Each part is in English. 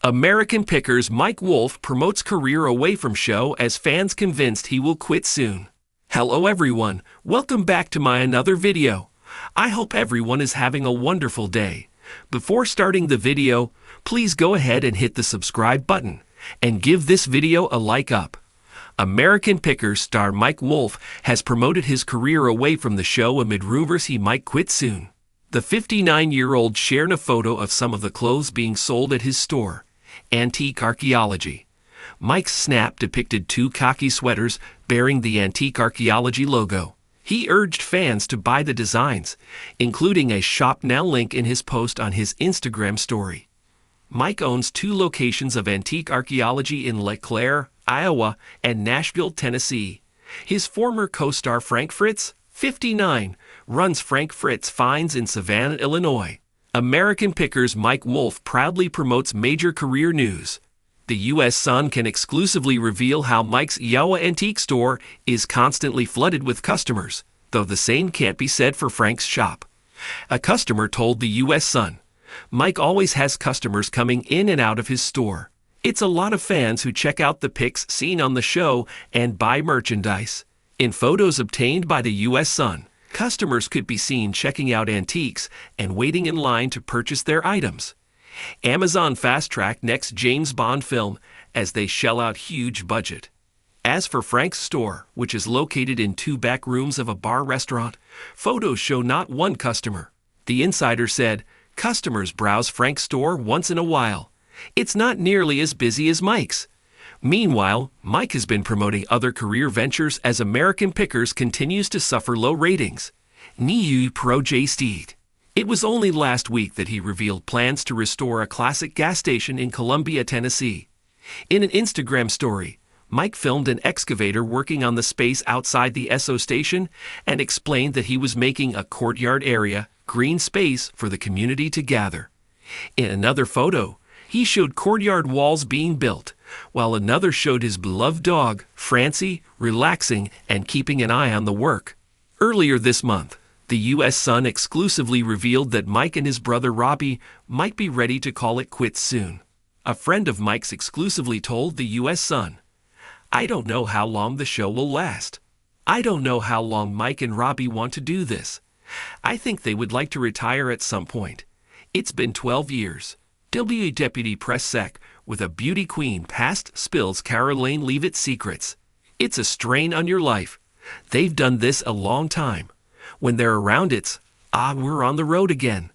American Pickers Mike Wolfe promotes career away from show as fans convinced he will quit soon. Hello everyone, welcome back to my another video. I hope everyone is having a wonderful day. Before starting the video, please go ahead and hit the subscribe button and give this video a like up. American Pickers star Mike Wolfe has promoted his career away from the show amid rumors he might quit soon. The 59-year-old shared a photo of some of the clothes being sold at his store, Antique Archaeology. Mike's snap depicted two khaki sweaters bearing the Antique Archaeology logo. He urged fans to buy the designs, including a Shop Now link in his post on his Instagram story. Mike owns 2 locations of Antique Archaeology in LeClaire, Iowa, and Nashville, Tennessee. His former co-star Frank Fritz, 59, runs Frank Fritz Finds in Savannah, Illinois. American Pickers Mike Wolfe proudly promotes major career news. The U.S. Sun can exclusively reveal how Mike's Iowa antique store is constantly flooded with customers, though the same can't be said for Frank's shop. A customer told the U.S. Sun, "Mike always has customers coming in and out of his store. It's a lot of fans who check out the pics seen on the show and buy merchandise." In photos obtained by the U.S. Sun, customers could be seen checking out antiques and waiting in line to purchase their items. Amazon fast-tracked next James Bond film as they shell out huge budget. As for Frank's store, which is located in 2 back rooms of a bar-restaurant, photos show not one customer. The insider said, "Customers browse Frank's store once in a while. It's not nearly as busy as Mike's." Meanwhile, Mike has been promoting other career ventures as American Pickers continues to suffer low ratings. New Project. It was only last week that he revealed plans to restore a classic gas station in Columbia, Tennessee. In an Instagram story, Mike filmed an excavator working on the space outside the Esso station and explained that he was making a courtyard area, green space for the community to gather. In another photo, he showed courtyard walls being built, while another showed his beloved dog, Francie, relaxing and keeping an eye on the work. Earlier this month, the U.S. Sun exclusively revealed that Mike and his brother Robbie might be ready to call it quits soon. A friend of Mike's exclusively told the U.S. Sun, "I don't know how long the show will last. I don't know how long Mike and Robbie want to do this. I think they would like to retire at some point. It's been 12 years. Deputy Press Sec with a beauty queen past spills Caroline Leavitt secrets. It's a strain on your life. They've done this a long time. When they're around it's, we're on the road again.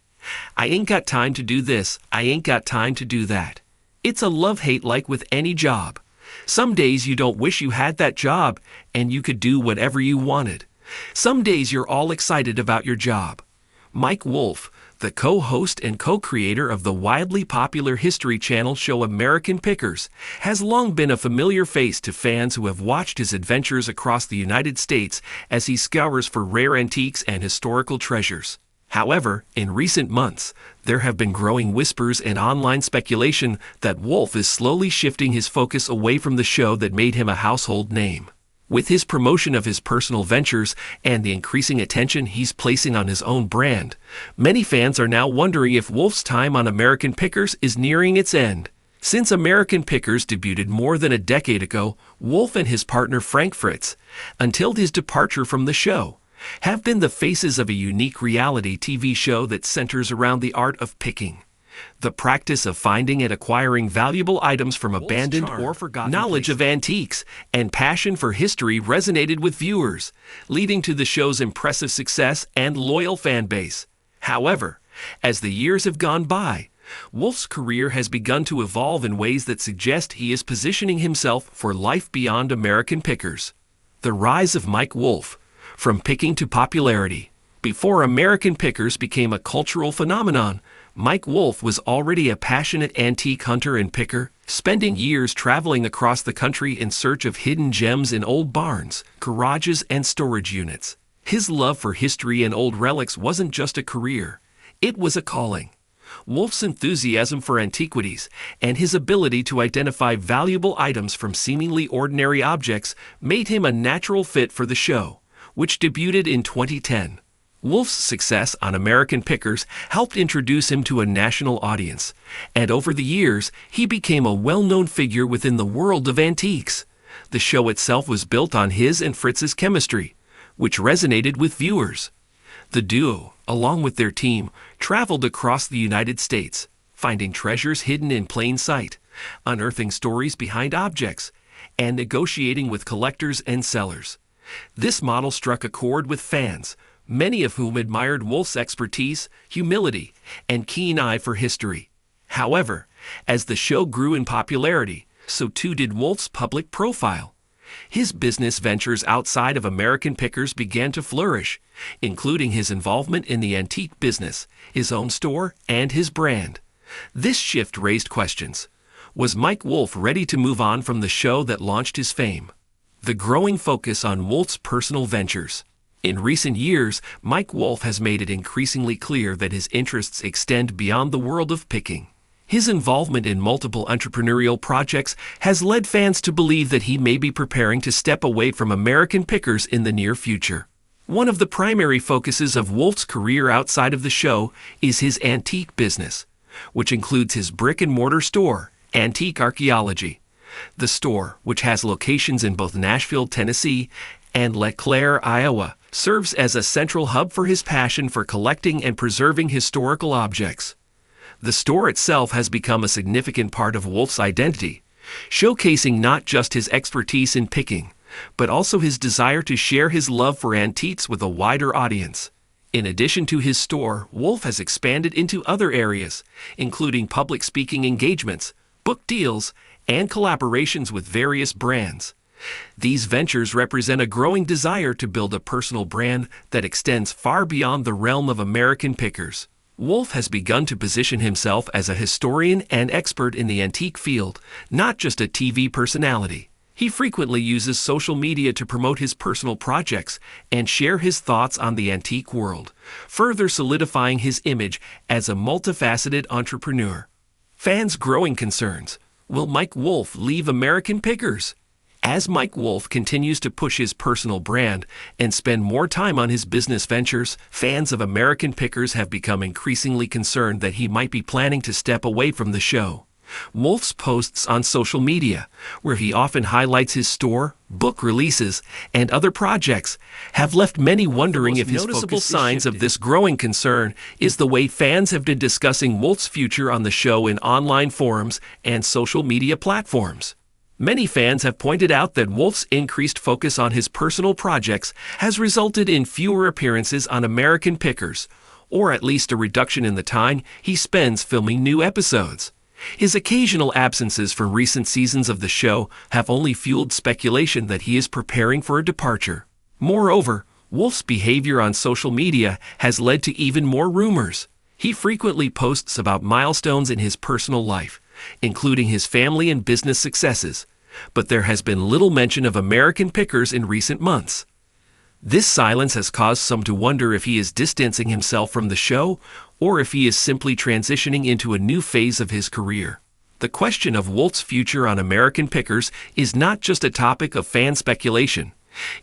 I ain't got time to do this, I ain't got time to do that. It's a love-hate like with any job. Some days you don't wish you had that job and you could do whatever you wanted. Some days you're all excited about your job." Mike Wolfe, the co-host and co-creator of the wildly popular History Channel show American Pickers, has long been a familiar face to fans who have watched his adventures across the United States as he scours for rare antiques and historical treasures. However, in recent months, there have been growing whispers and online speculation that Wolfe is slowly shifting his focus away from the show that made him a household name. With his promotion of his personal ventures and the increasing attention he's placing on his own brand, many fans are now wondering if Wolfe's time on American Pickers is nearing its end. Since American Pickers debuted more than a decade ago, Wolfe and his partner Frank Fritz, until his departure from the show, have been the faces of a unique reality TV show that centers around the art of picking. The practice of finding and acquiring valuable items from abandoned or forgotten knowledge of antiques and passion for history resonated with viewers, leading to the show's impressive success and loyal fan base. However, as the years have gone by, Wolfe's career has begun to evolve in ways that suggest he is positioning himself for life beyond American Pickers. The rise of Mike Wolfe, from picking to popularity. Before American Pickers became a cultural phenomenon, Mike Wolfe was already a passionate antique hunter and picker, spending years traveling across the country in search of hidden gems in old barns, garages, and storage units. His love for history and old relics wasn't just a career, it was a calling. Wolfe's enthusiasm for antiquities and his ability to identify valuable items from seemingly ordinary objects made him a natural fit for the show, which debuted in 2010. Wolfe's success on American Pickers helped introduce him to a national audience, and over the years, he became a well-known figure within the world of antiques. The show itself was built on his and Fritz's chemistry, which resonated with viewers. The duo, along with their team, traveled across the United States, finding treasures hidden in plain sight, unearthing stories behind objects, and negotiating with collectors and sellers. This model struck a chord with fans, many of whom admired Wolfe's expertise, humility, and keen eye for history. However, as the show grew in popularity, so too did Wolfe's public profile. His business ventures outside of American Pickers began to flourish, including his involvement in the antique business, his own store, and his brand. This shift raised questions. Was Mike Wolfe ready to move on from the show that launched his fame? The growing focus on Wolfe's personal ventures. In recent years, Mike Wolfe has made it increasingly clear that his interests extend beyond the world of picking. His involvement in multiple entrepreneurial projects has led fans to believe that he may be preparing to step away from American Pickers in the near future. One of the primary focuses of Wolfe's career outside of the show is his antique business, which includes his brick-and-mortar store, Antique Archaeology. The store, which has locations in both Nashville, Tennessee, and LeClaire, Iowa, serves as a central hub for his passion for collecting and preserving historical objects. The store itself has become a significant part of Wolfe's identity, showcasing not just his expertise in picking, but also his desire to share his love for antiques with a wider audience. In addition to his store, Wolfe has expanded into other areas, including public speaking engagements, book deals, and collaborations with various brands. These ventures represent a growing desire to build a personal brand that extends far beyond the realm of American Pickers. Wolfe has begun to position himself as a historian and expert in the antique field, not just a TV personality. He frequently uses social media to promote his personal projects and share his thoughts on the antique world, further solidifying his image as a multifaceted entrepreneur. Fans' growing concerns. Will Mike Wolfe leave American Pickers? As Mike Wolfe continues to push his personal brand and spend more time on his business ventures, fans of American Pickers have become increasingly concerned that he might be planning to step away from the show. Wolfe's posts on social media, where he often highlights his store, book releases, and other projects, have left many wondering if his noticeable signs of this growing concern is the way fans have been discussing Wolfe's future on the show in online forums and social media platforms. Many fans have pointed out that Wolfe's increased focus on his personal projects has resulted in fewer appearances on American Pickers, or at least a reduction in the time he spends filming new episodes. His occasional absences from recent seasons of the show have only fueled speculation that he is preparing for a departure. Moreover, Wolfe's behavior on social media has led to even more rumors. He frequently posts about milestones in his personal life, including his family and business successes, but there has been little mention of American Pickers in recent months. This silence has caused some to wonder if he is distancing himself from the show or if he is simply transitioning into a new phase of his career. The question of Wolfe's future on American Pickers is not just a topic of fan speculation.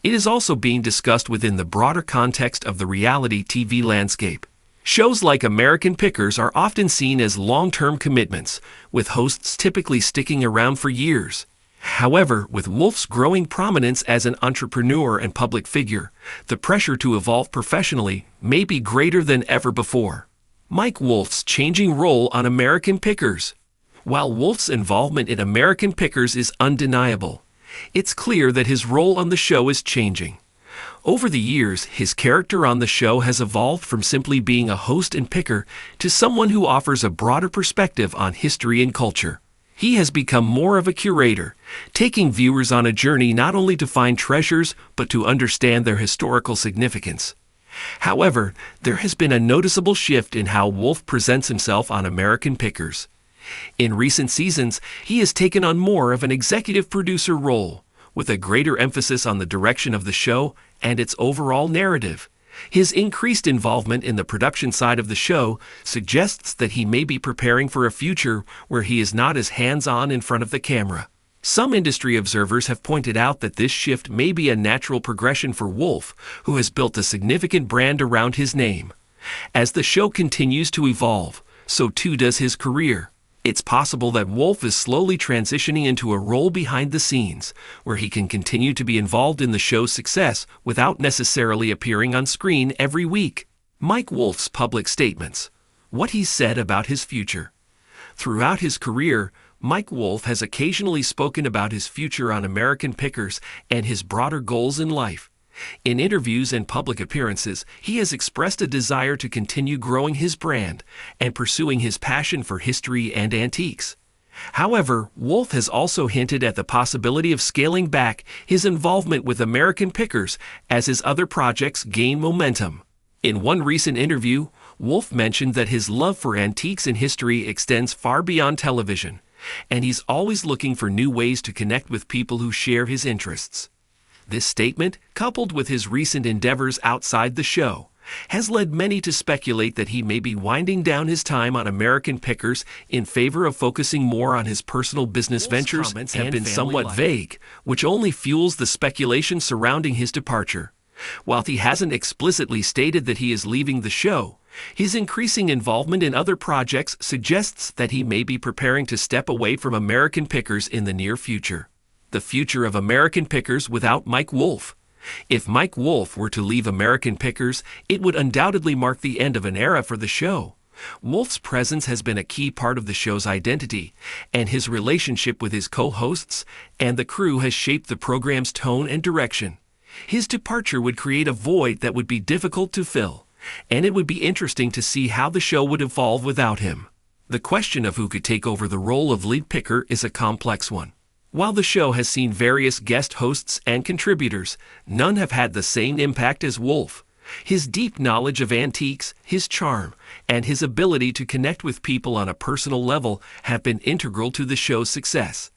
It is also being discussed within the broader context of the reality TV landscape. Shows like American Pickers are often seen as long-term commitments, with hosts typically sticking around for years. However, with Wolfe's growing prominence as an entrepreneur and public figure, the pressure to evolve professionally may be greater than ever before. Mike Wolfe's changing role on American Pickers. While Wolfe's involvement in American Pickers is undeniable, it's clear that his role on the show is changing. Over the years, his character on the show has evolved from simply being a host and picker to someone who offers a broader perspective on history and culture. He has become more of a curator, taking viewers on a journey not only to find treasures, but to understand their historical significance. However, there has been a noticeable shift in how Wolfe presents himself on American Pickers. In recent seasons, he has taken on more of an executive producer role, with a greater emphasis on the direction of the show and its overall narrative. His increased involvement in the production side of the show suggests that he may be preparing for a future where he is not as hands-on in front of the camera. Some industry observers have pointed out that this shift may be a natural progression for Wolfe, who has built a significant brand around his name. As the show continues to evolve, so too does his career. It's possible that Wolfe is slowly transitioning into a role behind the scenes, where he can continue to be involved in the show's success without necessarily appearing on screen every week. Mike Wolfe's public statements. What he said about his future. Throughout his career, Mike Wolfe has occasionally spoken about his future on American Pickers and his broader goals in life. In interviews and public appearances, he has expressed a desire to continue growing his brand and pursuing his passion for history and antiques. However, Wolfe has also hinted at the possibility of scaling back his involvement with American Pickers as his other projects gain momentum. In one recent interview, Wolfe mentioned that his love for antiques and history extends far beyond television, and he's always looking for new ways to connect with people who share his interests. This statement, coupled with his recent endeavors outside the show, has led many to speculate that he may be winding down his time on American Pickers in favor of focusing more on his personal business ventures. Comments have been somewhat vague, which only fuels the speculation surrounding his departure. While he hasn't explicitly stated that he is leaving the show, his increasing involvement in other projects suggests that he may be preparing to step away from American Pickers in the near future. The future of American Pickers without Mike Wolfe. If Mike Wolfe were to leave American Pickers, it would undoubtedly mark the end of an era for the show. Wolfe's presence has been a key part of the show's identity, and his relationship with his co-hosts and the crew has shaped the program's tone and direction. His departure would create a void that would be difficult to fill, and it would be interesting to see how the show would evolve without him. The question of who could take over the role of lead picker is a complex one. While the show has seen various guest hosts and contributors, none have had the same impact as Wolfe. His deep knowledge of antiques, his charm, and his ability to connect with people on a personal level have been integral to the show's success.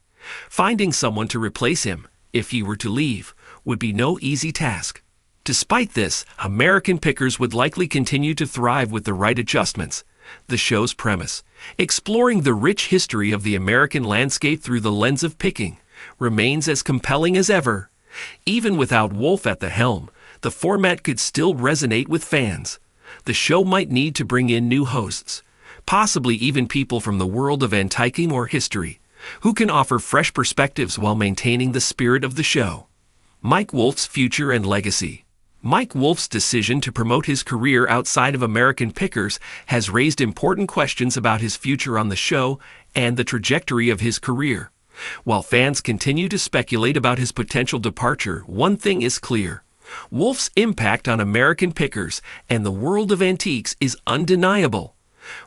Finding someone to replace him, if he were to leave, would be no easy task. Despite this, American Pickers would likely continue to thrive with the right adjustments. The show's premise, exploring the rich history of the American landscape through the lens of picking, remains as compelling as ever. Even without Wolfe at the helm, the format could still resonate with fans. The show might need to bring in new hosts, possibly even people from the world of antiquing or history, who can offer fresh perspectives while maintaining the spirit of the show. Mike Wolfe's future and legacy. Mike Wolfe's decision to promote his career outside of American Pickers has raised important questions about his future on the show and the trajectory of his career. While fans continue to speculate about his potential departure, one thing is clear. Wolfe's impact on American Pickers and the world of antiques is undeniable.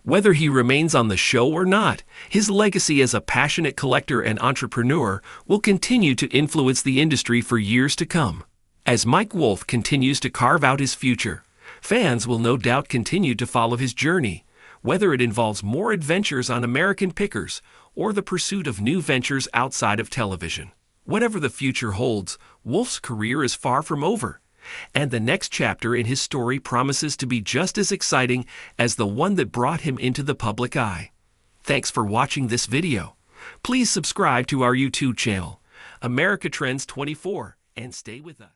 Whether he remains on the show or not, his legacy as a passionate collector and entrepreneur will continue to influence the industry for years to come. As Mike Wolfe continues to carve out his future, fans will no doubt continue to follow his journey, whether it involves more adventures on American Pickers or the pursuit of new ventures outside of television. Whatever the future holds, Wolfe's career is far from over, and the next chapter in his story promises to be just as exciting as the one that brought him into the public eye. Thanks for watching this video. Please subscribe to our YouTube channel, America Trends 24, and stay with us.